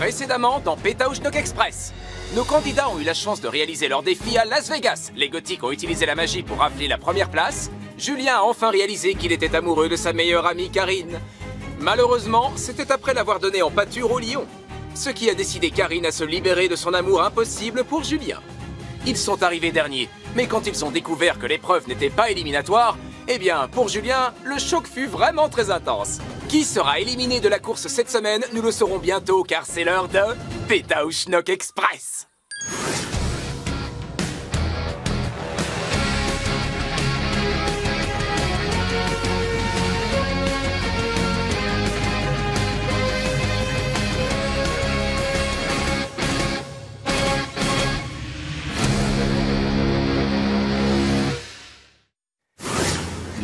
Précédemment dans Pétaouchnok Express. Nos candidats ont eu la chance de réaliser leur défi à Las Vegas. Les gothiques ont utilisé la magie pour rafler la première place. Julien a enfin réalisé qu'il était amoureux de sa meilleure amie Karine. Malheureusement, c'était après l'avoir donné en pâture au lion. Ce qui a décidé Karine à se libérer de son amour impossible pour Julien. Ils sont arrivés derniers, mais quand ils ont découvert que l'épreuve n'était pas éliminatoire, eh bien, pour Julien, le choc fut vraiment très intense. Qui sera éliminé de la course cette semaine, nous le saurons bientôt car c'est l'heure de Pétaouchnok Express.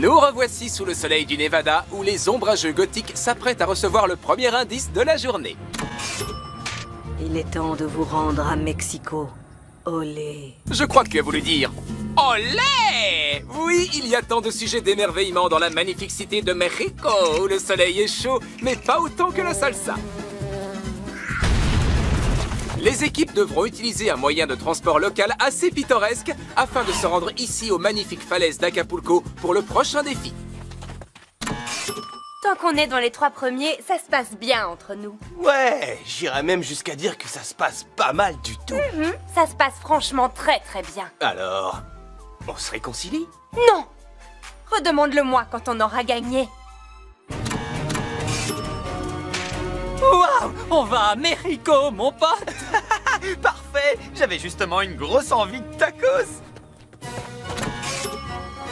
Nous revoici sous le soleil du Nevada où les ombrageux gothiques s'apprêtent à recevoir le premier indice de la journée. Il est temps de vous rendre à Mexico. Olé. Je crois que tu as voulu dire olé! Oui, il y a tant de sujets d'émerveillement dans la magnifique cité de Mexico où le soleil est chaud, mais pas autant que la salsa. Les équipes devront utiliser un moyen de transport local assez pittoresque afin de se rendre ici aux magnifiques falaises d'Acapulco pour le prochain défi. Tant qu'on est dans les 3 premiers, ça se passe bien entre nous. Ouais, j'irais même jusqu'à dire que ça se passe pas mal du tout. Ça se passe franchement très très bien. Alors, on se réconcilie? Non! Redemande-le-moi quand on aura gagné. Waouh! On va à Mexico, mon pote! Parfait! J'avais justement une grosse envie de tacos!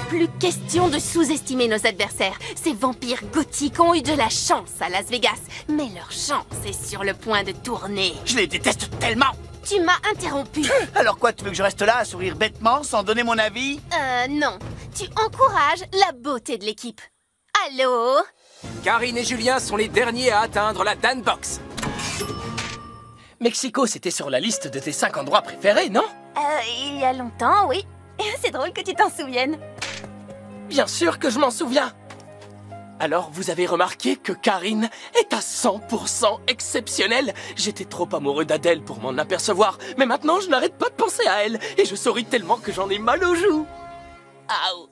Plus question de sous-estimer nos adversaires. Ces vampires gothiques ont eu de la chance à Las Vegas, mais leur chance est sur le point de tourner. Je les déteste tellement! Tu m'as interrompu. Alors quoi, tu veux que je reste là à sourire bêtement sans donner mon avis? Non. Tu encourages la beauté de l'équipe. Allô? Karine et Julien sont les derniers à atteindre la Dan Box. Mexico, c'était sur la liste de tes 5 endroits préférés, non? Il y a longtemps, oui. C'est drôle que tu t'en souviennes. Bien sûr que je m'en souviens. Alors, vous avez remarqué que Karine est à 100% exceptionnelle. J'étais trop amoureux d'Adèle pour m'en apercevoir, mais maintenant je n'arrête pas de penser à elle, et je souris tellement que j'en ai mal aux joues. Aouh.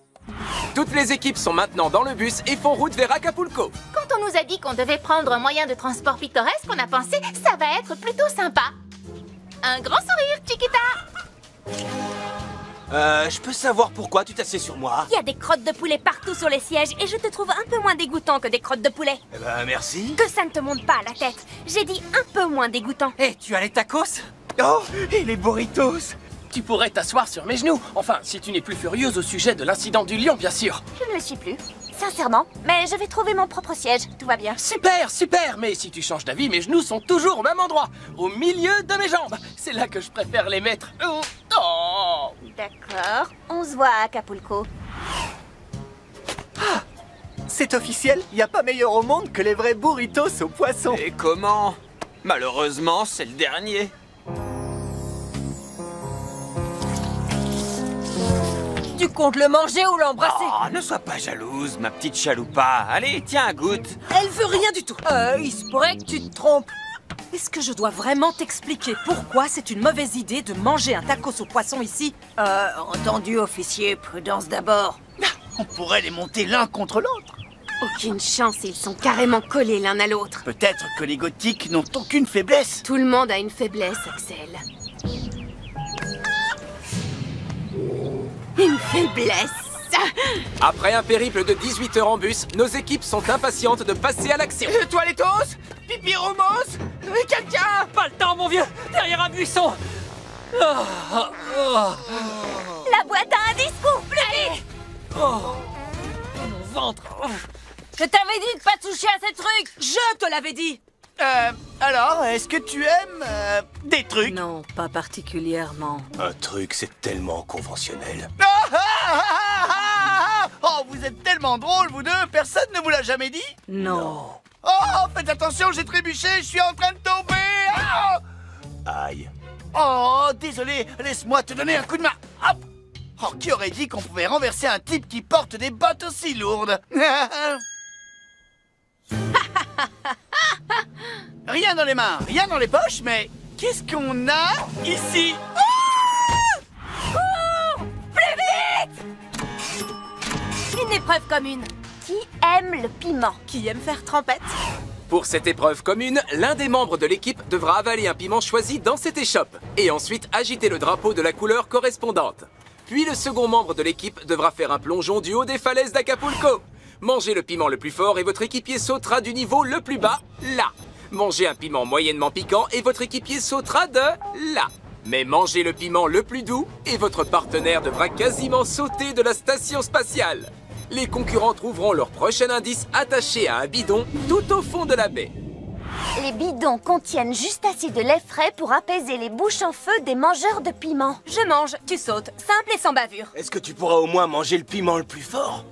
Toutes les équipes sont maintenant dans le bus et font route vers Acapulco. Quand on nous a dit qu'on devait prendre un moyen de transport pittoresque, on a pensé ça va être plutôt sympa. Un grand sourire, Chiquita. Je peux savoir pourquoi tu t'assieds sur moi? Il y a des crottes de poulet partout sur les sièges et je te trouve un peu moins dégoûtant que des crottes de poulet. Eh ben, merci. Que ça ne te monte pas à la tête. J'ai dit un peu moins dégoûtant. Hé, tu as les tacos? Oh, et les burritos! Tu pourrais t'asseoir sur mes genoux. Enfin, si tu n'es plus furieuse au sujet de l'incident du lion, bien sûr. Je ne le suis plus, sincèrement. Mais je vais trouver mon propre siège, tout va bien. Super, super. Mais si tu changes d'avis, mes genoux sont toujours au même endroit, au milieu de mes jambes. C'est là que je préfère les mettre. Oh. D'accord, on se voit à Acapulco. C'est officiel, y a pas meilleur au monde que les vrais burritos au poisson. Et comment? Malheureusement, c'est le dernier. Tu comptes le manger ou l'embrasser? Oh, ne sois pas jalouse, ma petite chaloupa. Allez, tiens, goûte. Elle veut rien du tout. Il se pourrait que tu te trompes. Est-ce que je dois vraiment t'expliquer pourquoi c'est une mauvaise idée de manger un tacos au poisson ici? Entendu, officier, prudence d'abord. On pourrait les monter l'un contre l'autre. Aucune chance, ils sont carrément collés l'un à l'autre. Peut-être que les gothiques n'ont aucune faiblesse. Tout le monde a une faiblesse, Axel. Une faiblesse. Après un périple de 18 heures en bus, nos équipes sont impatientes de passer à l'action. Toilettos? Pipiromos? Caca? Pas le temps, mon vieux. Derrière un buisson. La boîte à indices court plus vite. Mon ventre. Je t'avais dit de pas toucher à ces trucs. Je te l'avais dit. Alors, est-ce que tu aimes des trucs? Non, pas particulièrement. Un truc, c'est tellement conventionnel. Oh, vous êtes tellement drôles, vous deux. Personne ne vous l'a jamais dit? Non. Oh, faites attention, j'ai trébuché, je suis en train de tomber. Aïe. Oh, désolé, laisse-moi te donner un coup de main. Hop. Oh, qui aurait dit qu'on pouvait renverser un type qui porte des bottes aussi lourdes? Rien dans les mains, rien dans les poches, mais qu'est-ce qu'on a ici? Une épreuve commune. Qui aime le piment? Qui aime faire trempette? Pour cette épreuve commune, l'un des membres de l'équipe devra avaler un piment choisi dans cette échoppe et ensuite agiter le drapeau de la couleur correspondante. Puis le second membre de l'équipe devra faire un plongeon du haut des falaises d'Acapulco. Mangez le piment le plus fort et votre équipier sautera du niveau le plus bas, là. Mangez un piment moyennement piquant et votre équipier sautera de là. Mais mangez le piment le plus doux et votre partenaire devra quasiment sauter de la station spatiale. Les concurrents trouveront leur prochain indice attaché à un bidon tout au fond de la baie. Les bidons contiennent juste assez de lait frais pour apaiser les bouches en feu des mangeurs de piment. Je mange, tu sautes, simple et sans bavure. Est-ce que tu pourras au moins manger le piment le plus fort?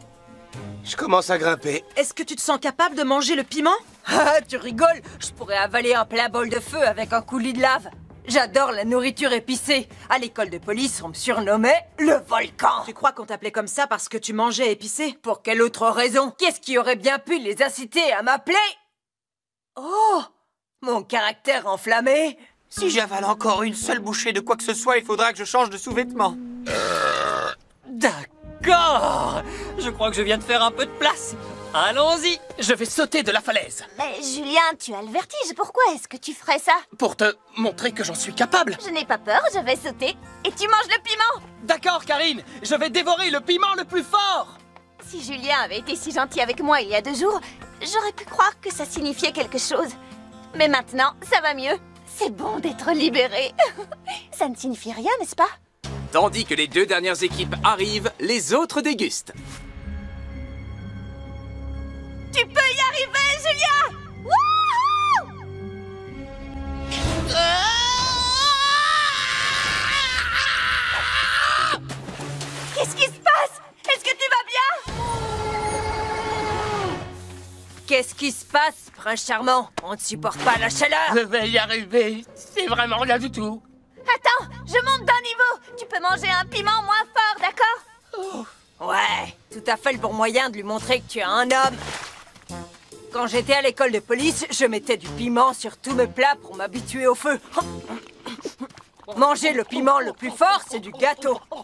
Je commence à grimper. Est-ce que tu te sens capable de manger le piment? Ah, tu rigoles, je pourrais avaler un plat bol de feu avec un coulis de lave. J'adore la nourriture épicée. À l'école de police, on me surnommait le volcan. Tu crois qu'on t'appelait comme ça parce que tu mangeais épicé? Pour quelle autre raison? Qu'est-ce qui aurait bien pu les inciter à m'appeler? Oh, mon caractère enflammé. Si j'avale encore une seule bouchée de quoi que ce soit, il faudra que je change de sous-vêtements. D'accord. Je crois que je viens de faire un peu de place. Allons-y, je vais sauter de la falaise. Mais Julien, tu as le vertige. Pourquoi est-ce que tu ferais ça? Pour te montrer que j'en suis capable. Je n'ai pas peur, je vais sauter. Et tu manges le piment. D'accord, Karine, je vais dévorer le piment le plus fort. Si Julien avait été si gentil avec moi il y a 2 jours, j'aurais pu croire que ça signifiait quelque chose. Mais maintenant, ça va mieux. C'est bon d'être libéré. Ça ne signifie rien, n'est-ce pas? Tandis que les 2 dernières équipes arrivent, les autres dégustent. Tu peux y arriver, Julien! Wouhou! Qu'est-ce qui se passe? Est-ce que tu vas bien? Qu'est-ce qui se passe, prince charmant? On ne supporte pas la chaleur. Je vais y arriver. C'est vraiment rien du tout. Attends, je monte d'un niveau. Tu peux manger un piment moins fort, d'accord? Ouais, tout à fait le bon moyen de lui montrer que tu es un homme. Quand j'étais à l'école de police, je mettais du piment sur tous mes plats pour m'habituer au feu. Manger le piment le plus fort, c'est du gâteau. Oh,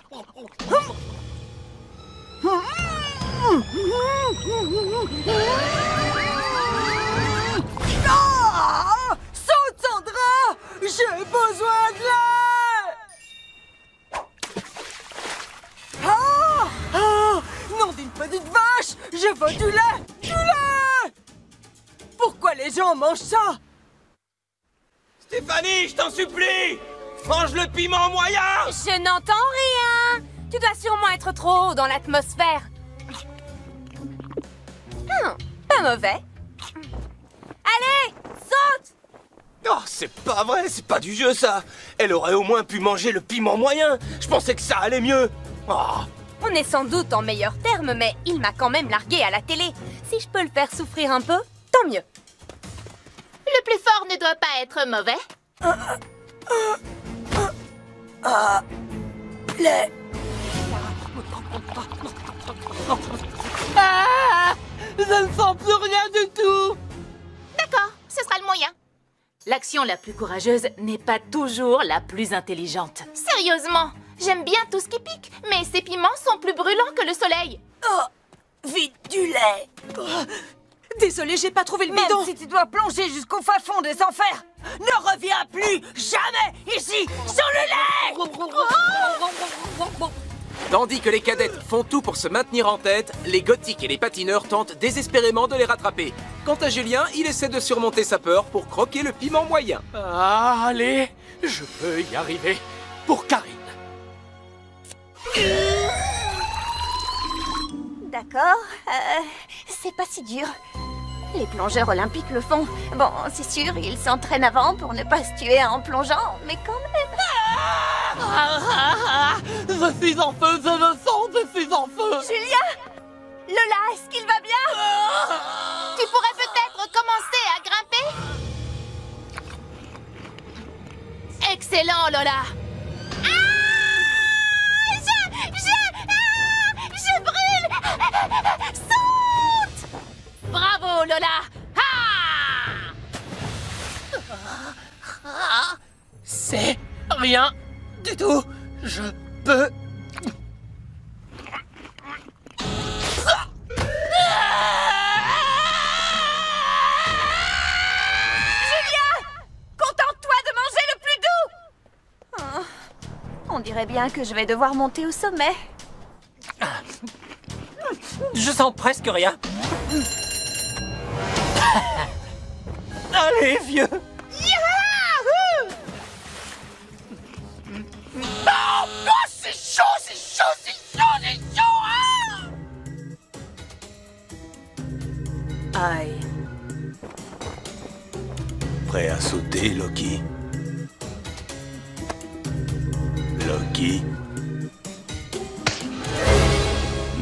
saute, Sandra! J'ai besoin de lait! Oh, nom d'une petite vache! Je veux du lait! Du lait! Pourquoi les gens mangent ça? Stéphanie, je t'en supplie! Mange le piment moyen! Je n'entends rien. Tu dois sûrement être trop haut dans l'atmosphère. Pas mauvais. Allez, saute! Oh, c'est pas vrai, c'est pas du jeu ça. Elle aurait au moins pu manger le piment moyen. Je pensais que ça allait mieux. Oh. On est sans doute en meilleurs termes, mais il m'a quand même largué à la télé. Si je peux le faire souffrir un peu, tant mieux. Le plus fort ne doit pas être mauvais. Lait. Ah, je ne sens plus rien du tout. D'accord, ce sera le moyen. L'action la plus courageuse n'est pas toujours la plus intelligente. Sérieusement, j'aime bien tout ce qui pique, mais ces piments sont plus brûlants que le soleil. Oh, vite, du lait. Oh, désolé, j'ai pas trouvé le Même bidon. si tu dois plonger jusqu'au fin fond des enfers, ne reviens plus jamais ici sans le lait. Tandis que les cadettes font tout pour se maintenir en tête, les gothiques et les patineurs tentent désespérément de les rattraper. Quant à Julien, il essaie de surmonter sa peur pour croquer le piment moyen. Ah, allez, je peux y arriver. Pour Karine. D'accord, c'est pas si dur. Les plongeurs olympiques le font. Bon, c'est sûr, ils s'entraînent avant pour ne pas se tuer en plongeant, mais quand même... Je suis en feu, je le sens, je suis en feu. Julien! Lola, est-ce qu'il va bien? Tu pourrais peut-être commencer à grimper? Excellent, Lola. Je brûle! Saute! Bravo, Lola! Ah! C'est rien du tout. Je peux... Contente-toi de manger le plus doux. Oh, on dirait bien que je vais devoir monter au sommet. Je sens presque rien. Allez, vieux. C'est chaud, c'est chaud, c'est chaud, c'est chaud, Aïe. Prêt à sauter, Loki? Loki?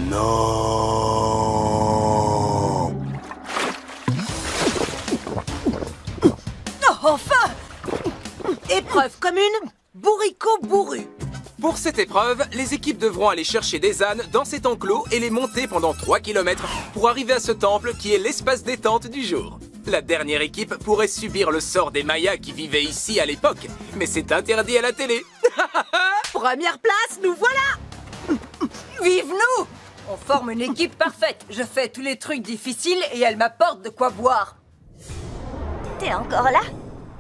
Non! Oh, enfin! Épreuve commune, bourricot bourru. Pour cette épreuve, les équipes devront aller chercher des ânes dans cet enclos et les monter pendant 3 km pour arriver à ce temple qui est l'espace détente du jour. La dernière équipe pourrait subir le sort des Mayas qui vivaient ici à l'époque, mais c'est interdit à la télé. Première place, nous voilà! Vive nous! On forme une équipe parfaite. Je fais tous les trucs difficiles et elle m'apporte de quoi boire. T'es encore là?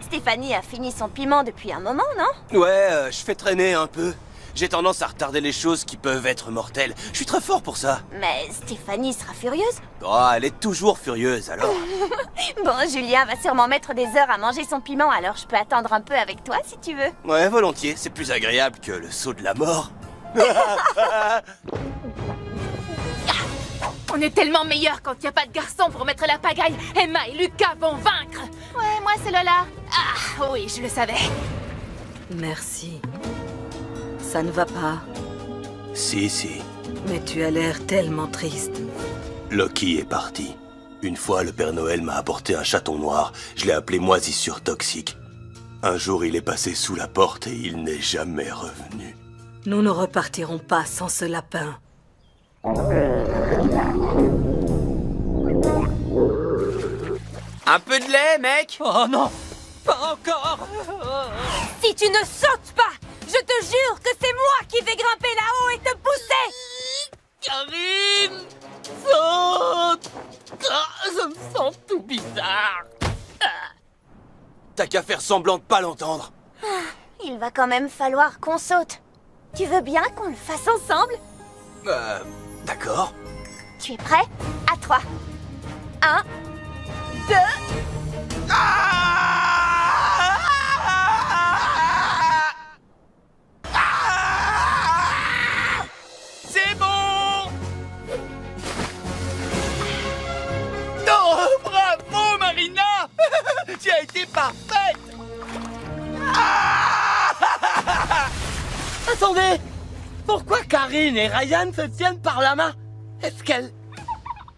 Stéphanie a fini son piment depuis un moment, non? Ouais, je fais traîner un peu. J'ai tendance à retarder les choses qui peuvent être mortelles. Je suis très fort pour ça. Mais Stéphanie sera furieuse. Oh, elle est toujours furieuse, alors. Bon, Julien va sûrement mettre des heures à manger son piment, alors je peux attendre un peu avec toi si tu veux. Ouais, volontiers. C'est plus agréable que le saut de la mort. On est tellement meilleurs quand il n'y a pas de garçon pour mettre la pagaille. Emma et Lucas vont vaincre. Ouais, moi c'est Lola. Ah oui, je le savais. Merci. Ça ne va pas, Si. mais tu as l'air tellement triste. Loki est parti. Une fois, le Père Noël m'a apporté un chaton noir. Je l'ai appelé moisissure toxique. Un jour, il est passé sous la porte et il n'est jamais revenu. Nous ne repartirons pas sans ce lapin. Un peu de lait, mec. Oh non! Pas encore! Si tu ne sautes pas, je te jure que c'est moi qui vais grimper là-haut et te pousser! Karine! Saute! Ah, je me sens tout bizarre. T'as qu'à faire semblant de pas l'entendre. Il va quand même falloir qu'on saute. Tu veux bien qu'on le fasse ensemble? D'accord. Tu es prêt? À 3. 1, 2... C'est bon. Oh, bravo, Marina. Tu as été parfaite. Attendez! Pourquoi Karine et Ryan se tiennent par la main? Est-ce qu'elle...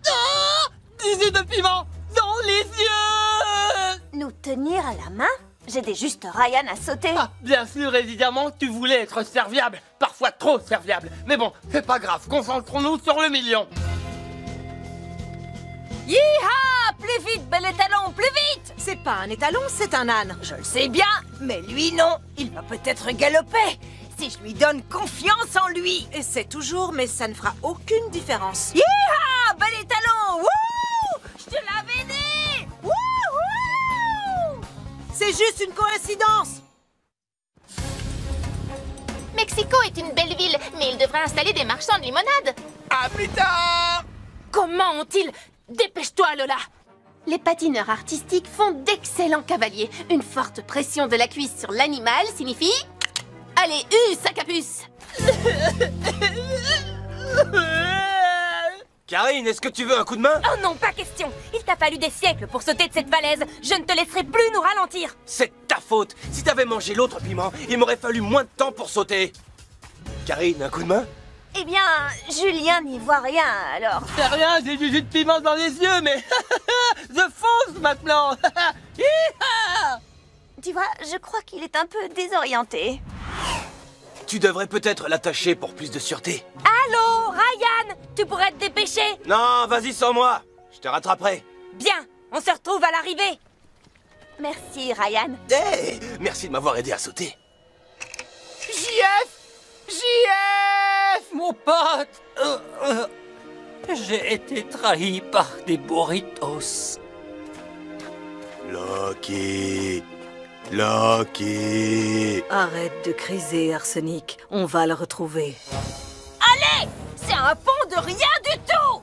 Ah! Des yeux de piment dans les yeux! Nous tenir à la main? J'aidais juste Ryan à sauter. Ah, bien sûr, évidemment, tu voulais être serviable. Parfois trop serviable. Mais bon, c'est pas grave, concentrons-nous sur le million. Yeeha! Plus vite, bel étalon, plus vite! C'est pas un étalon, c'est un âne. Je le sais bien, mais lui non. Il va peut-être galoper. Si je lui donne confiance en lui. Essaie toujours, mais ça ne fera aucune différence. Yeeha! Bel étalon! Wouh! Je te l'avais dit! Wouhou! C'est juste une coïncidence. Mexico est une belle ville, mais il devrait installer des marchands de limonade. À plus tard. Comment ont-ils... Dépêche-toi, Lola. Les patineurs artistiques font d'excellents cavaliers. Une forte pression de la cuisse sur l'animal signifie... Allez, sac à puce. Karine, est-ce que tu veux un coup de main? Oh non, pas question. Il t'a fallu des siècles pour sauter de cette falaise. Je ne te laisserai plus nous ralentir. C'est ta faute. Si t'avais mangé l'autre piment, il m'aurait fallu moins de temps pour sauter. Karine, un coup de main? Eh bien, Julien n'y voit rien, alors... C'est rien, j'ai du jus de piment dans les yeux, mais... Je fonce maintenant. Tu vois, je crois qu'il est un peu désorienté. Tu devrais peut-être l'attacher pour plus de sûreté. Allô, Ryan? Tu pourrais te dépêcher? Non, vas-y sans moi. Je te rattraperai. Bien, on se retrouve à l'arrivée. Merci, Ryan. Hey, merci de m'avoir aidé à sauter. JF! JF! Mon pote, j'ai été trahi par des burritos. Loki. Loki. Arrête de criser, Arsenic. On va le retrouver. C'est un pont de rien du tout!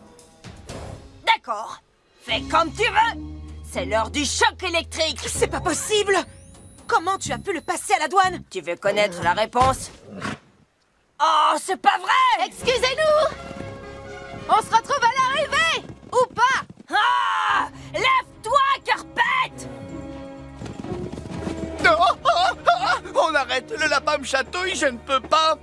D'accord. Fais comme tu veux. C'est l'heure du choc électrique. C'est pas possible! Comment tu as pu le passer à la douane? Tu veux connaître la réponse? Oh, c'est pas vrai! Excusez-nous! On se retrouve à l'arrivée! Ou pas? Ah! Lève-toi, Carpette! Non, on arrête, le lapin me chatouille, je ne peux pas.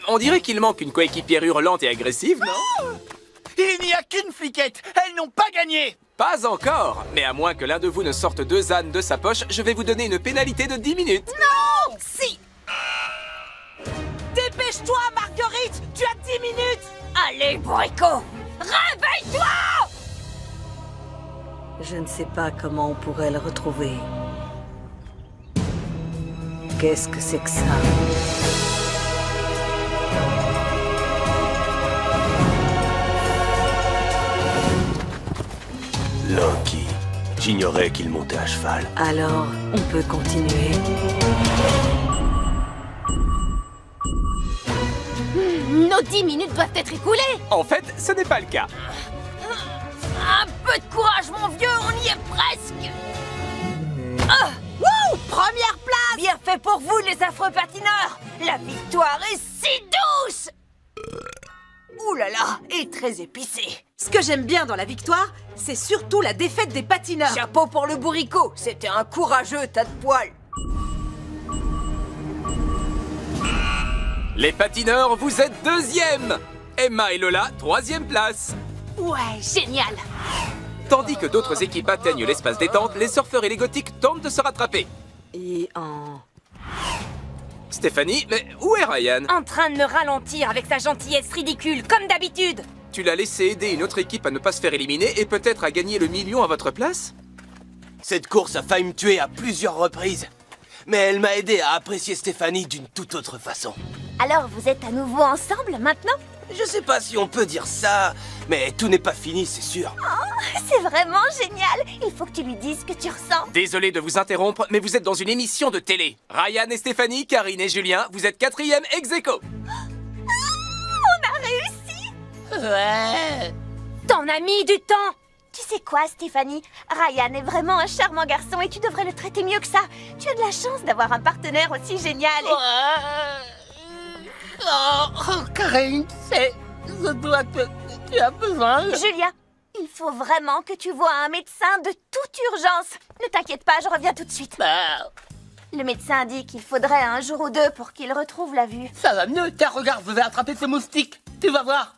On dirait qu'il manque une coéquipière hurlante et agressive, non? Il n'y a qu'une fliquette, elles n'ont pas gagné. Pas encore. Mais à moins que l'un de vous ne sorte 2 ânes de sa poche, je vais vous donner une pénalité de 10 minutes. Non! Si! Dépêche-toi, Marguerite! Tu as 10 minutes! Allez, bourricot! Réveille-toi! Je ne sais pas comment on pourrait le retrouver. Qu'est-ce que c'est que ça? Loki. J'ignorais qu'il montait à cheval. Alors, on peut continuer. Nos 10 minutes doivent être écoulées! En fait, ce n'est pas le cas. Un peu de courage, mon vieux, on y est presque! Wouh! Première place! Bien fait pour vous, les affreux patineurs! La victoire est si douce! Ouh là là, et très épicée! Ce que j'aime bien dans la victoire, c'est surtout la défaite des patineurs. Chapeau pour le bourricot, c'était un courageux tas de poils! Les patineurs, vous êtes 2e. Emma et Lola, 3e place. Ouais, génial! Tandis que d'autres équipes atteignent l'espace détente, les surfeurs et les gothiques tentent de se rattraper. Et en... Stéphanie, mais où est Ryan? En train de me ralentir avec sa gentillesse ridicule, comme d'habitude! Tu l'as laissé aider une autre équipe à ne pas se faire éliminer et peut-être à gagner le million à votre place? Cette course a failli me tuer à plusieurs reprises. Mais elle m'a aidé à apprécier Stéphanie d'une toute autre façon. Alors, vous êtes à nouveau ensemble maintenant? Je sais pas si on peut dire ça, mais tout n'est pas fini, c'est sûr. C'est vraiment génial! Il faut que tu lui dises ce que tu ressens. Désolé de vous interrompre, mais vous êtes dans une émission de télé. Ryan et Stéphanie, Karine et Julien, vous êtes 4e ex aequo. On a réussi! Ouais. T'en as mis du temps! Tu sais quoi, Stéphanie? Ryan est vraiment un charmant garçon et tu devrais le traiter mieux que ça. Tu as de la chance d'avoir un partenaire aussi génial. Oh, Karine, je dois te... Tu as besoin... Julien, il faut vraiment que tu vois un médecin de toute urgence. Ne t'inquiète pas, je reviens tout de suite. Le médecin dit qu'il faudrait un jour ou 2 pour qu'il retrouve la vue. Ça va mieux, tiens, regarde, je vais attraper ce moustique. Tu vas voir.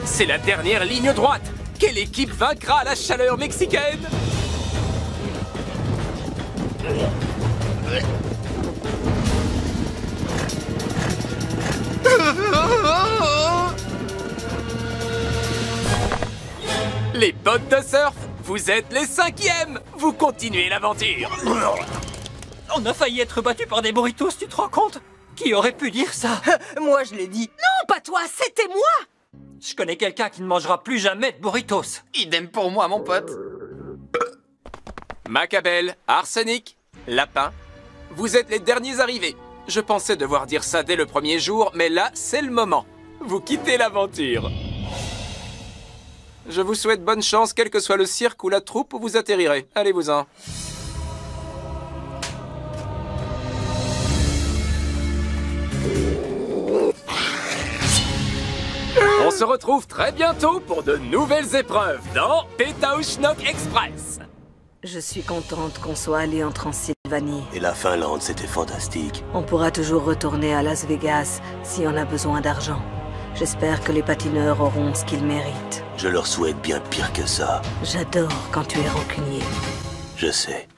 C'est la dernière ligne droite. Quelle équipe vaincra la chaleur mexicaine? Les bottes de surf, vous êtes les 5e. Vous continuez l'aventure. On a failli être battu par des burritos, tu te rends compte? Qui aurait pu dire ça? Moi, je l'ai dit. Non, pas toi, c'était moi! Je connais quelqu'un qui ne mangera plus jamais de burritos. Idem pour moi, mon pote. Macabelle, Arsenic, Lapin, vous êtes les derniers arrivés. Je pensais devoir dire ça dès le premier jour, mais là, c'est le moment. Vous quittez l'aventure. Je vous souhaite bonne chance, quel que soit le cirque ou la troupe où vous atterrirez. Allez-vous-en. On se retrouve très bientôt pour de nouvelles épreuves dans Pétaouchnok Express. Je suis contente qu'on soit allé en Transylvanie. Et la Finlande, c'était fantastique. On pourra toujours retourner à Las Vegas si on a besoin d'argent. J'espère que les patineurs auront ce qu'ils méritent. Je leur souhaite bien pire que ça. J'adore quand tu es rancunier. Je sais.